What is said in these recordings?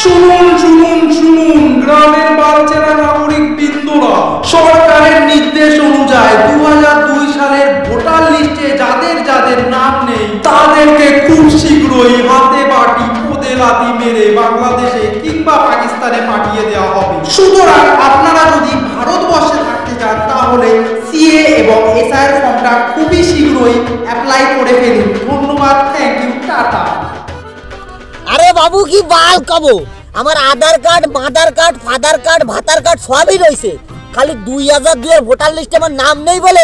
শুনুন শুনুন শুনুন, গ্রামের বালচেরা নাগরিক বৃন্দরা, সরকারের নির্দেশ অনুযায়ী 2002 সালের ভোটার লিস্টে যাদের যাদের নাম নেই তাদেরকে খুব শীঘ্রই হাতে বাটি পদে লাথি মেরে বাংলাদেশে কিংবা পাকিস্তানে পাঠিয়ে দেওয়া হবে। সুতরাং আপনারা যদি ভারতবর্ষে থাকতে চান তাহলে সিএ এবং এসআইআর ফর্মটা খুবই শীঘ্রই অ্যাপ্লাই করে ফেলুন। ধন্যবাদ, থ্যাংক ইউ, টাটা। আরে বাবু কি বাল কবো, আমার Aadhaar card, mother card, father card, ভাতার কার্ড সবই রয়েছে, খালি 2002 এর ভোটার লিস্টে আমার নাম নেই বলে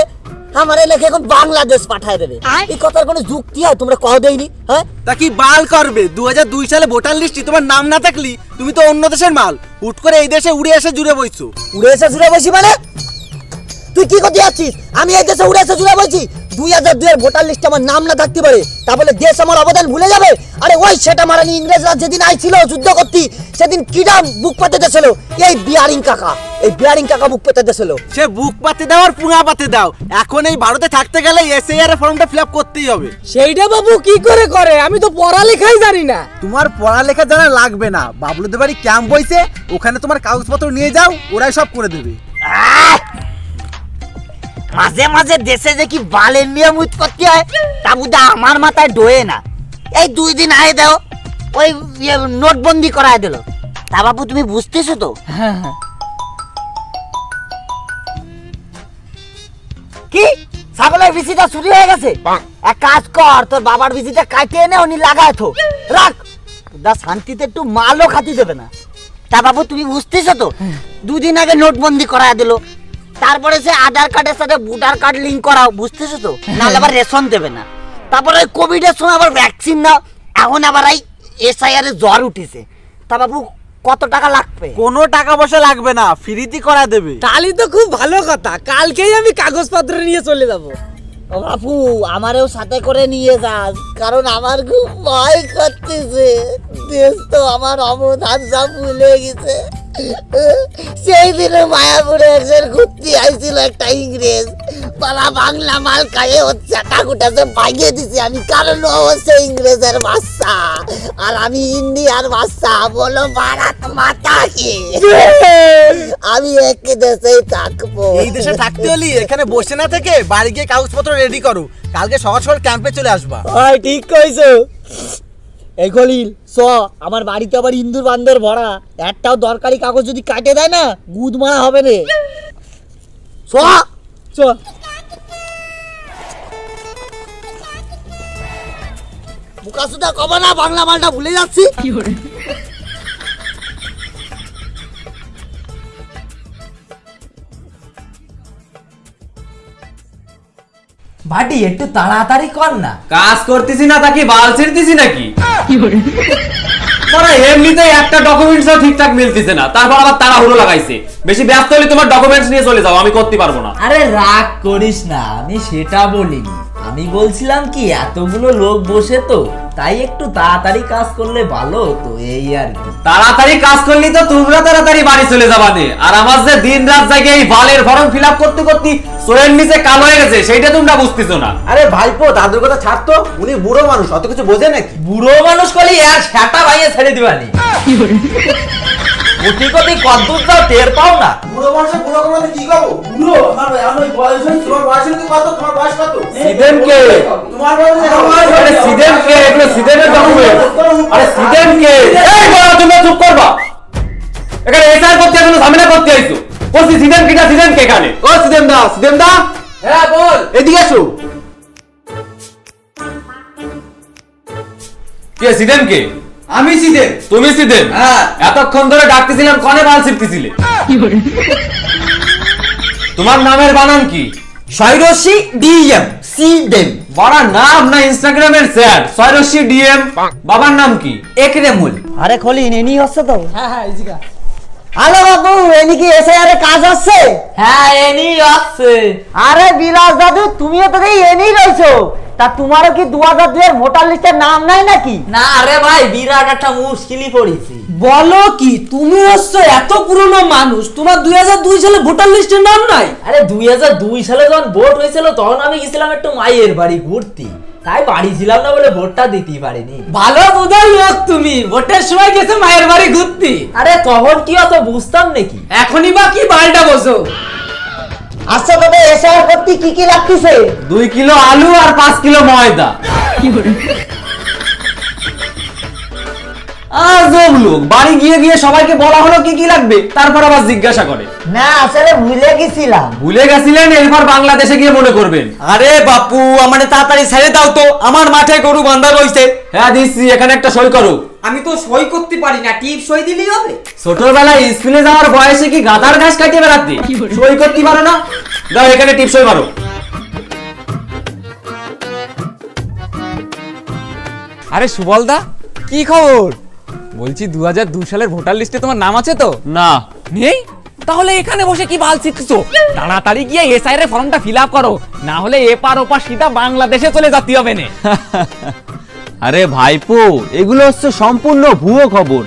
আমার এলাকা এখন বাংলাদেশ পাঠায় দেবে। এই কথার কোনো যুক্তি হয়? তোমরা কহ দেইনি? হ্যাঁ, তা কি বাল করবে? 2002 সালে ভোটার লিস্টে তোমার নাম না থাকলি তুমি তো অন্য দেশের মাল, হুট করে এই দেশে উড়ে এসে জুড়ে বইছো। উড়ে এসে জুড়ে বসি মানে? তুই কি করতে যাচ্ছিস? আমি এই দেশে উড়ে এসে জুড়ে বসি? 2002 এর ভোটার লিস্টে আমার নাম না থাকতে পারে তা বলে দেশ আমার অবদান ভুলে যাবে? আরে ওই সেটা মারানি ইংরেজরা যেদিন আইছিল যুদ্ধ করতে, সেদিন কিডা বুক পাতে দিয়েছিল? এই বিয়ারিং কাকা, এই বিয়ারিং কাকা বুক পাতে দিয়েছিল। সে বুক পাতে দাও আর পুঙা পাতে দাও, এখন এই ভারতে থাকতে গেলে এসআইআর ফর্মটা ফিল আপ করতেই হবে। সেইটা বাবু কি করে করে? আমি তো পড়ালেখাই জানি না। তোমার পড়ালেখা জানা লাগবে না, বাবলুদের বাড়ি ক্যাম্প হইছে, ওখানে তোমার কাগজপত্র নিয়ে যাও, ওরাই সব করে দেবে। মাঝে মাঝে দেশে যে কি বালের নিয়ম উৎপত্তি হয় তা বুঝা আমার মাথায় ডোয়ে না। এই 2 দিন আগে দাও ওই নোটবন্দি করায় দিল, তা বাবু তুমি বুঝতেছো তো? কি ছাগলের বিচিটা চুরি হয়ে গেছে? এক কাজ কর, তোর বাবার বিচিটা কাটে এনে উনি লাগায় তো রাখ, দা শান্তিতে একটু মালও খাতি দেবে না। তা বাবু তুমি বুঝতেছো তো? 2 দিন আগে নোটবন্দি করায় দিল, তারপরে সে আধার কার্ডের সাথে ভোটার কার্ড লিংক করাও, বুঝতেছো তো? নাহলে আবার রেশন দেবে না। তারপরে ওই কোভিড এর সময় আবার ভ্যাকসিন নাও, এখন আবার এই এসআইআর এর জ্বর উঠেছে। তা বাবু কত টাকা লাগবে? কোনো টাকা পয়সা লাগবে না, ফ্রিতে করা দেবে। তাহলে তো খুব ভালো কথা, কালকেই আমি কাগজপত্র নিয়ে চলে যাব। ও বাপু আমারও সাথে করে নিয়ে যাস, কারণ আমার খুব ভয় করতেছে, দেশ তো আমার অবদান সব ভুলে গেছে। সেই দিনে মায়াপুরে একজন ঘুরতে আইছিল একটা ইংরেজ, পালা বাংলা মাল খাইয়ে হচ্ছে ঠাকুরটাতে ভাগিয়ে দিছি আমি, কারণ ও হচ্ছে ইংরেজের বাচ্চা আর আমি ইন্ডিয়ার বাচ্চা। বলো ভারত মাতা কি, আমি একই দেশেই থাকবো। এই দেশে থাকতে হলে এখানে বসে না থেকে বাড়ি গিয়ে কাগজপত্র রেডি করো, কালকে সকাল সকাল ক্যাম্পে চলে আসবা। হয় ঠিক কইছো। এই খলিল চ, আমার বাড়িতে আবার ইন্দুর বান্দর ভরা, একটাও দরকারি কাগজ যদি কাটে দেয় না গুদ মারা হবে রে। চ চ। মুখাসুদা কবা না, বাংলা মালটা ভুলে যাচ্ছি। ভাটি একটু তাড়াতাড়ি কর না। কাজ করতেছি না তাকে বাল ছিড়তেছি নাকি? এমনিতে একটা ডকুমেন্টসও ঠিকঠাক মিলতেছে না, তারপর আবার তাড়াহুড়ো লাগাইছে। বেশি ব্যস্ত হলে তোমার ডকুমেন্টস নিয়ে চলে যাও, আমি করতে পারবো না। আরে রাগ করিস না, আমি সেটা বলিনি। আমি বলছিলাম কি এতগুলো লোক বসে তো, তাই একটু তাড়াতাড়ি কাজ করলে ভালো হতো, এই আর কি। তাড়াতাড়ি কাজ করলি তো তোমরা তাড়াতাড়ি বাড়ি চলে যাবা নে, আর আমার যে দিন রাত জাগে এই বালের ফর্ম ফিল আপ করতে করতে সোয়ের নিচে কালো হয়ে গেছে, সেইটা তোমরা বুঝতেছো না। আরে ভাইপো দাদুর কথা ছাড়তো, উনি বুড়ো মানুষ, অত কিছু বোঝে নাকি? বুড়ো মানুষ করলি আর সেটা ভাইয়ে ছেড়ে দিবানি। কোটি কোটি কদ্দুর দাও টের পাও না? বুড়ো মানুষের বুড়ো কথা কি কব? বুড়ো আমার আমার বয়স হইছে, তোমার বয়স হইছে কত? তোমার বয়স কত? সিদেম কে? তোমার বয়স? আরে সিদেম কে? এগুলো সিদেমের ডকুমেন্ট। আরে সিদেম কে? এই বড় তুমি চুপ করবা, এখানে এসআর করতে এখনো ঝামেলা করতে আইছো। বলছি সিদেম কিটা, সিদেম কে এখানে? ও সিদেম দা, সিদেম দা। হ্যাঁ বল, এদিকে আসো। কে সিদেম কে? আমি সিদেম। তুমি সিদেম? হ্যাঁ। এতক্ষণ ধরে ডাকতেছিলাম, কনে বাল ছিড়তেছিলে? তোমার নামের বানান কি? সৈরসি ডিএম সিদেম। বড় নাম না ইনস্টাগ্রামের স্যার, সৈরসি ডিএম। বাবার নাম কি? একরেমুল। আরে খলিল এনি হচ্ছে তো? হ্যাঁ হ্যাঁ এই জিগা। হ্যালো বাবু, এনি কি এসআইআর এর কাজ আছে? হ্যাঁ এনি আছে। আরে বিলাস দাদু তুমিও তো এই এনি রইছো, তা তোমারও কি 2002 এর ভোটার লিস্টে নাম নাই নাকি? না রে ভাই, বিরাট একটা মুশকিলই পড়েছি। বলো কি, তুমি হচ্ছে এত পুরনো মানুষ, তোমার 2002 সালে ভোটার লিস্টের নাম নাই? আরে 2002 সালে যখন ভোট হয়েছিল তখন আমি গেছিলাম একটু মায়ের বাড়ি ঘুরতে, তাই বাড়ি ছিলাম না বলে ভোটটা দিতেই পারিনি। ভালো বোঝার লোক তুমি, ভোটের সময় গেছে মায়ের বাড়ি ঘুরতে। আরে তখন কি অত বুঝতাম নাকি? এখনই বা কি বালটা বোঝো। আচ্ছা তবে এসআইআর করতে কি কি লাগতেছে? 2 কিলো আলু আর 5 কিলো ময়দা। আজব লোক, বাড়ি গিয়ে গিয়ে সবাইকে বলা হলো কি কি লাগবে, তারপর আবার জিজ্ঞাসা করে। না আসলে ভুলে গেছিলাম। ভুলে গেছিলেন, এরপর বাংলাদেশে গিয়ে মনে করবেন। আরে বাপু, আমারে তাড়াতাড়ি ছেড়ে দাও তো, আমার মাঠে গরু বান্ধা রইছে। হ্যাঁ দিচ্ছি, এখানে একটা সই করো। আমি তো সই করতে পারি না, টিপ সই দিলেই হবে। ছোটবেলায় স্কুলে যাওয়ার বয়সে কি গাদার ঘাস কাটিয়ে বেড়াতে? সই করতে পারো না? দাও এখানে টিপ সই মারো। আরে সুবলদা, কি খবর? বলছি 2002 সালের ভোটার লিস্টে তোমার নাম আছে তো? না। নেই? তাহলে এখানে বসে কি বাল শিখছো? তাড়াতাড়ি গিয়ে এসআইআর ফর্মটা ফিল আপ করো, না হলে এপার ওপার সিধা বাংলাদেশে চলে যেতে হবে না। আরে ভাইপো, এগুলো হচ্ছে সম্পূর্ণ ভুয়ো খবর।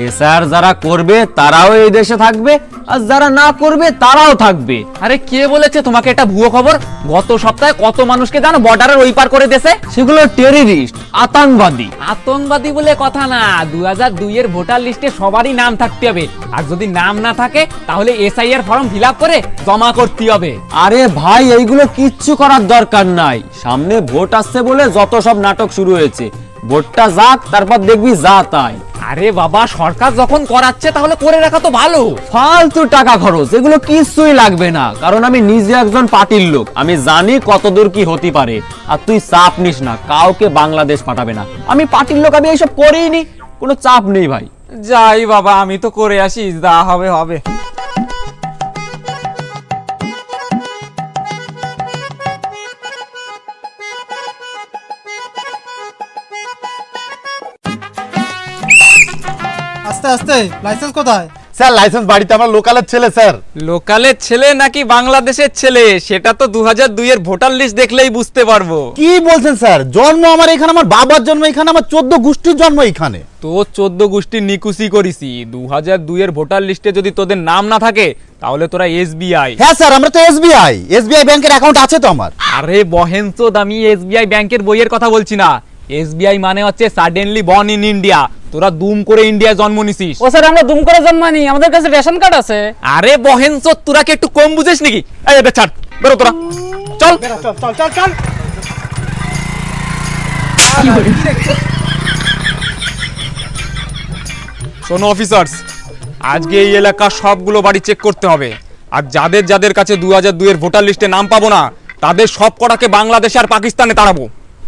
এসআর যারা করবে তারাও এই দেশে থাকবে, আর যারা না করবে তারাও থাকবে। আরে কে বলেছে তোমাকে এটা ভুয়ো খবর? গত সপ্তাহে কত মানুষকে জানো বর্ডারের ওই পার করে দেশে? সেগুলো টেররিস্ট, আতঙ্কবাদী। আতঙ্কবাদী বলে কথা না, 2002 এর ভোটার লিস্টে সবারই নাম থাকতে হবে, আর যদি নাম না থাকে তাহলে এসআইআর ফর্ম ফিল আপ করে জমা করতে হবে। আরে ভাই, এইগুলো কিচ্ছু করার দরকার নাই। সামনে ভোট আসছে বলে যত সব নাটক শুরু হয়েছে। ভোটটা যাক, তারপর দেখবি যা তাই। আরে বাবা, সরকার যখন করাচ্ছে তাহলে করে রাখা তো ভালো। ফালতু টাকা খরচ, এগুলো কিছুই লাগবে না, কারণ আমি নিজে একজন পার্টির লোক। আমি জানি কতদূর কি হতে পারে। আর তুই চাপ নিস না, কাউকে বাংলাদেশ পাঠাবে না। আমি পার্টির লোক, আমি এইসব করিনি, কোনো চাপ নেই ভাই। যাই বাবা, আমি তো করে আসি, যা হবে হবে। আস্তে আস্তে, লাইসেন্স কোথায়? স্যার লাইসেন্স বাড়িতে, আমার লোকালের ছেলে স্যার। লোকালের ছেলে নাকি বাংলাদেশের ছেলে সেটা তো 2002 এর ভোটার লিস্ট দেখলেই বুঝতে পারবো। কি বলছেন স্যার? জন্ম আমার এখানে, আমার বাবার জন্ম এখানে, আমার 14 গোষ্ঠীর জন্ম এখানে। তো 14 গোষ্ঠীর নিকুচি করিসি। 2002 এর ভোটার লিস্টে যদি তোদের নাম না থাকে তাহলে তোরা এসবিআই। হ্যাঁ স্যার, আমরা তো এসবিআই ব্যাংকের অ্যাকাউন্ট আছে তো আমার। আরে বহেনচোদ, আমি এসবিআই ব্যাংকের বইয়ের কথা বলছি না। এসবিআই মানে হচ্ছে সাডেনলি বর্ন ইন ইন্ডিয়া। তোরা দুম করে ইন্ডিয়ায় জন্ম নিছিস। ও স্যার, আমরা দুম করে জন্মানি, আমাদের কাছে রেশন কার্ড আছে। আরে বহেনচোদ, তোরা কি একটু কম বুঝিস নাকি? এই এবার ছাড়, বেরো তোরা, চল। শোনো অফিসার্স, আজকে এই এলাকার সবগুলো বাড়ি চেক করতে হবে, আর যাদের যাদের কাছে 2002 এর ভোটার লিস্টে নাম পাবো না তাদের সব কটাকে বাংলাদেশ আর পাকিস্তানে তাড়াবো।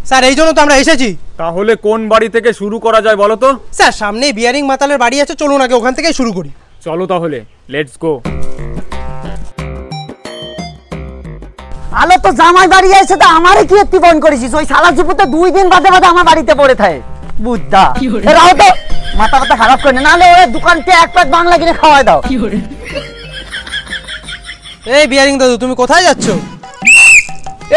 স্যার এই জন্য তো আমরা এসেছি। তাহলে কোন বাড়ি থেকে শুরু করা যায় বলো তো? স্যার সামনেই বিয়ারিং মাতালের বাড়ি আছে, চলুন আগে ওখান থেকেই শুরু করি। চলো তাহলে, লেটস গো। আলো তো জামাই বাড়ি এসে তো আমারে কি একটি ফোন করেছিস? ওই শালা চুপুতে 2 দিন বাদে বাদে আমার বাড়িতে পড়ে থাকে বুদ্ধা। রাও তো মাথা মাথা খারাপ করে না, নাহলে ওই দোকানতে এক প্যাক বাংলা কিনে খাওয়াই দাও। এই বিয়ারিং দাদু, তুমি কোথায় যাচ্ছ?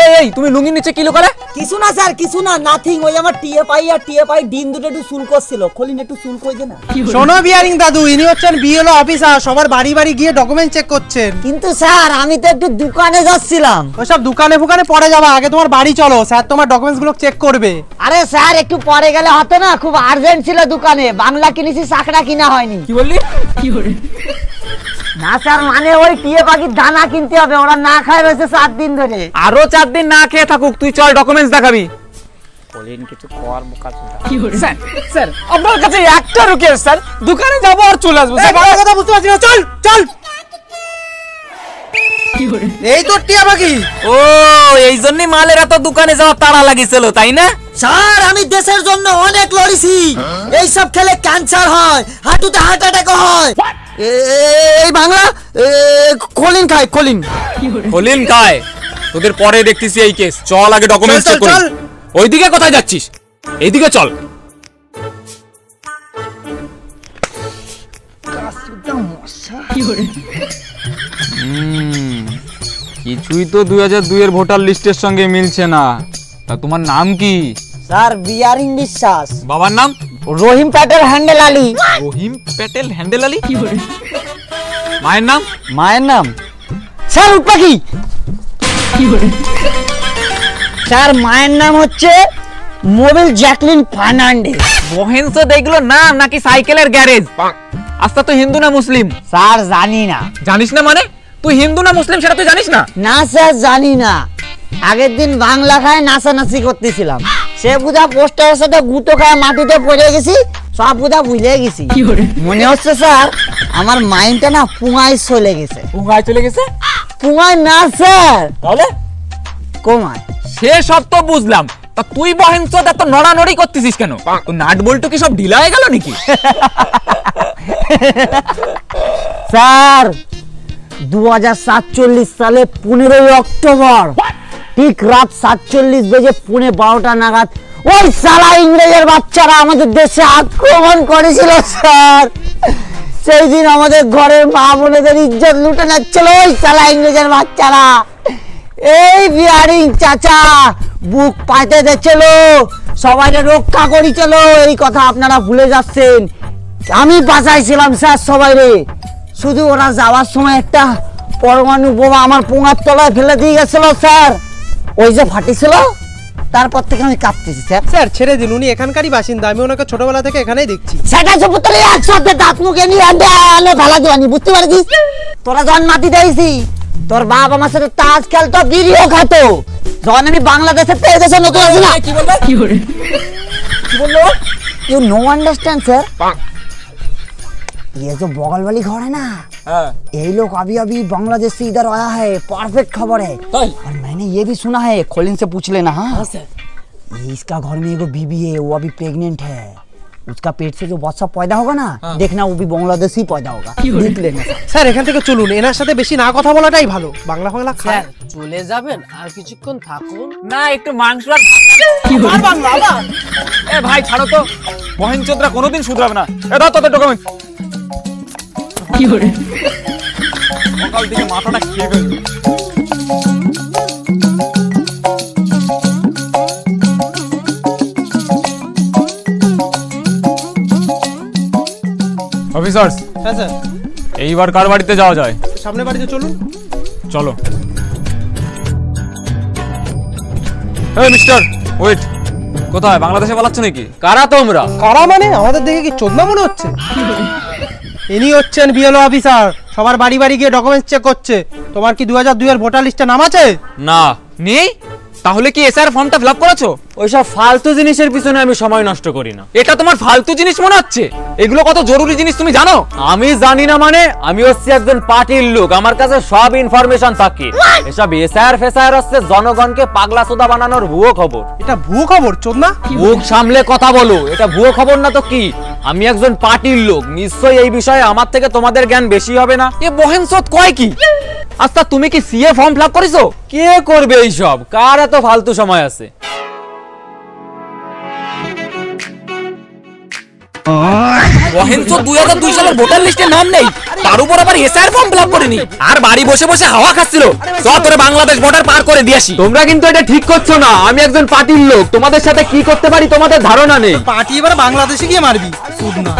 এই তুমি লুঙ্গি নিচে কি করে? কিছু না স্যার, কিছু না, নাথিং। ওই আমার টিএফআই ডিন দুটো একটু চুল করছিল, খলিন একটু চুল কই দে না। শোনো বিয়ারিং দাদু, ইনি হচ্ছেন বিএলও অফিসার, সবার বাড়ি বাড়ি গিয়ে ডকুমেন্ট চেক করছেন। কিন্তু স্যার আমি তো একটু দোকানে যাচ্ছিলাম। ওইসব দোকানে ফুকানে পরে যাবা, আগে তোমার বাড়ি চলো, স্যার তোমার ডকুমেন্টস গুলো চেক করবে। আরে স্যার একটু পরে গেলে হতো না? খুব আর্জেন্ট ছিল দোকানে, বাংলা কিনেছি, চাকরা কিনা হয়নি। কি বললি? না স্যার, মানে ওই টিয়ে পাখির দানা কিনতে হবে, ওরা না খায় রয়েছে 4 দিন ধরে। আরো 4 দিন না খেয়ে থাকুক, তুই চল ডকুমেন্টস দেখাবি। স্যার আপনার কাছে একটা রিকোয়েস্ট স্যার, দোকানে যাবো আর চলে আসবো। এই কথা বুঝতে পারছি না, চল চল। এই তো টিয়া পাখি। ও, এই জন্যই মালের এত দোকানে যাওয়ার তাড়া লাগিছিল, তাই না? স্যার আমি দেশের জন্য অনেক লড়েছি। এইসব খেলে ক্যান্সার হয়, হাঁটুতে হার্ট অ্যাটাক হয়। এই বাংলা খলিন খায়, খলিন খায়। তোদের পরে দেখতেছি এই কেস। চল আগে ডকুমেন্টস চেক করি। ওইদিকে কোথায় যাচ্ছিস? এইদিকে চল। কিছুই তো 2002 এর ভোটার লিস্টের সঙ্গে মিলছে না। তা তোমার নাম কি? স্যার বিয়ারিং বিশ্বাস। বাবার নাম? রহিম প্যাটেল হ্যান্ডেল আলী। রহিম প্যাটেল হ্যান্ডেল আলী? মায়ের নাম? মায়ের নাম স্যার উটপাখি। স্যার মায়ের নাম হচ্ছে মোবিল জ্যাকলিন ফার্নান্ডেজ। মহেন্দ্র দেখলো নাম নাকি সাইকেলের গ্যারেজ? আচ্ছা তুই হিন্দু না মুসলিম? স্যার জানি না। জানিস না মানে? তুই হিন্দু না মুসলিম সেটা তুই জানিস না? না স্যার জানি না। আগের দিন বাংলা খায় নাচানাচি করতেছিলাম, সে বুঝা পোস্টারের সাথে গুঁতো খায় মাটিতে পড়ে গেছি, সব বুঝা ভুলে গেছি। মনে হচ্ছে স্যার আমার মাইন্ডটা না পুঙায় চলে গেছে। পুঙ্গায় চলে গেছে? পুঙায় না স্যার, তাহলে কোমায়। সে সব তো বুঝলাম, তা তুই মহেন্দ্র এত নড়ানড়ি করতেছিস কেন? তো নাট বল্টু কি সব ঢিলা হয়ে গেল নাকি? স্যার 2047 সালে 15 অক্টোবর ঠিক রাত 47 বেজে 12:15 নাগাদ ওই সালা ইংরেজের বাচ্চারা আমাদের দেশে আক্রমণ করেছিল স্যার। সেই দিন আমাদের ঘরের মা বোনেদের ইজ্জত লুটে নিচ্ছিল ওই সালা ইংরেজের বাচ্চারা। এই বিহারিং চাচা বুক পাইতে দিচ্ছিল, সবাইকে রক্ষা করেছিল, এই কথা আপনারা ভুলে যাচ্ছেন। আমি বাঁচাইছিলাম স্যার সবাইরে, শুধু ওরা যাওয়ার সময় একটা পরমাণু বোমা আমার পোঙার তলায় ফেলে দিয়ে গেছিল স্যার, ওই যে ফাটিছিল, তারপর থেকে আমি কাঁপতেছি স্যার। স্যার ছেড়ে দিন, উনি এখানকারই বাসিন্দা, আমি ওনাকে ছোটবেলা থেকে এখানেই দেখছি। সেটা চুপুতলে একসাথে দাঁত মুখে নিয়ে ভালা দেওয়ানি, বুঝতে পারছিস? তোরা যখন মাটি দিয়েছি তোর বাপ আমার সাথে তাস খেলতো, বিড়িও খাতো, যখন আমি বাংলাদেশে পেয়ে দেশে নতুন আছি না। কি বললো কি বললো? ইউ নো আন্ডারস্টैंड सर, ये जो बगल वाली घर है ना, यही लोग अभी अभी बांग्लादेश से इधर आया है, परफेक्ट खबर है। और मैंने ये भी सुना है, खोलिन से पूछ लेना। हाँ ये इसका घर में एगो बीबी है, वो अभी प्रेग्नेंट है, उसका पेट से जो बच्चा पैदा होगा ना, देखना वो भी बांग्लादेश ही पैदा होगा, देख लेना। স্যার এখান থেকে চলুন, এনার সাথে বেশি না কথা বলাটাই ভালো। বাংলা বাংলা খায়। চলে যাবেন আর কিছুক্ষণ থাকুন না একটু মাংস আর বাংলা। এ ভাই ছাড়ো তো, মহেন্দ্ররা কোনোদিন শুধরাবে না। এ দাও তোদের ডকুমেন্ট। কি করে সকাল থেকে মাথাটা খেয়ে ফেলবে। অফিসার্স, হ্যাঁ স্যার। এইবার কার বাড়িতে যাওয়া যায়? সামনে বাড়িতে চলুন। চলো। এই মিস্টার ওয়েট, কোথায়? বাংলাদেশে পালাচ্ছ নাকি? কারা তোমরা? কারা মানে? আমাদের দেখে কি চোদনা মনে হচ্ছে? ইনি হচ্ছেন বিএলও অফিসার, সবার বাড়ি বাড়ি গিয়ে ডকুমেন্টস চেক করছে। তোমার কি 2002 এর ভোটার লিস্টে নাম আছে? না নেই। তাহলে কি এসআর ফর্মটা ফিলআপ করেছো? ওইসব ফালতু জিনিসের পিছনে আমি সময় নষ্ট করি না। এটা তোমার ফালতু জিনিস মনে হচ্ছে? এগুলো কত জরুরি জিনিস তুমি জানো? আমি জানি না মানে? আমি হচ্ছি একজন পার্টির লোক, আমার কাছে সব ইনফরমেশন থাকে। এসব এসআর ফেসার হচ্ছে জনগণকে পাগলা সোদা বানানোর ভুয়ো খবর। এটা ভুয়ো খবর চোদনা? মুখ সামলে কথা বলো, এটা ভুয়ো খবর না তো কি? আমি একজন পার্টির লোক, নিশ্চয়ই এই বিষয়ে আমার থেকে তোমাদের জ্ঞান বেশি হবে না। এ বহেনসত কয় কি? আচ্ছা তুমি কি সিএ ফর্ম ফিলআপ করেছো? কে করবে এইসব? কার এত ফালতু সময় আছে? মহেন্দ্র 2002 সালের ভোটার লিস্টে নাম নেই, তার উপর আবার এসআর ফর্ম ফিলআপ করেনি, আর বাড়ি বসে বসে হাওয়া খাচ্ছিল। সব তোরে বাংলাদেশ বর্ডার পার করে দিয়ে আসি। তোমরা কিন্তু এটা ঠিক করছো না। আমি একজন পার্টির লোক, তোমাদের সাথে কি করতে পারি তোমাদের ধারণা নেই। পার্টি এবার বাংলাদেশে গিয়ে মারবি চোদনা।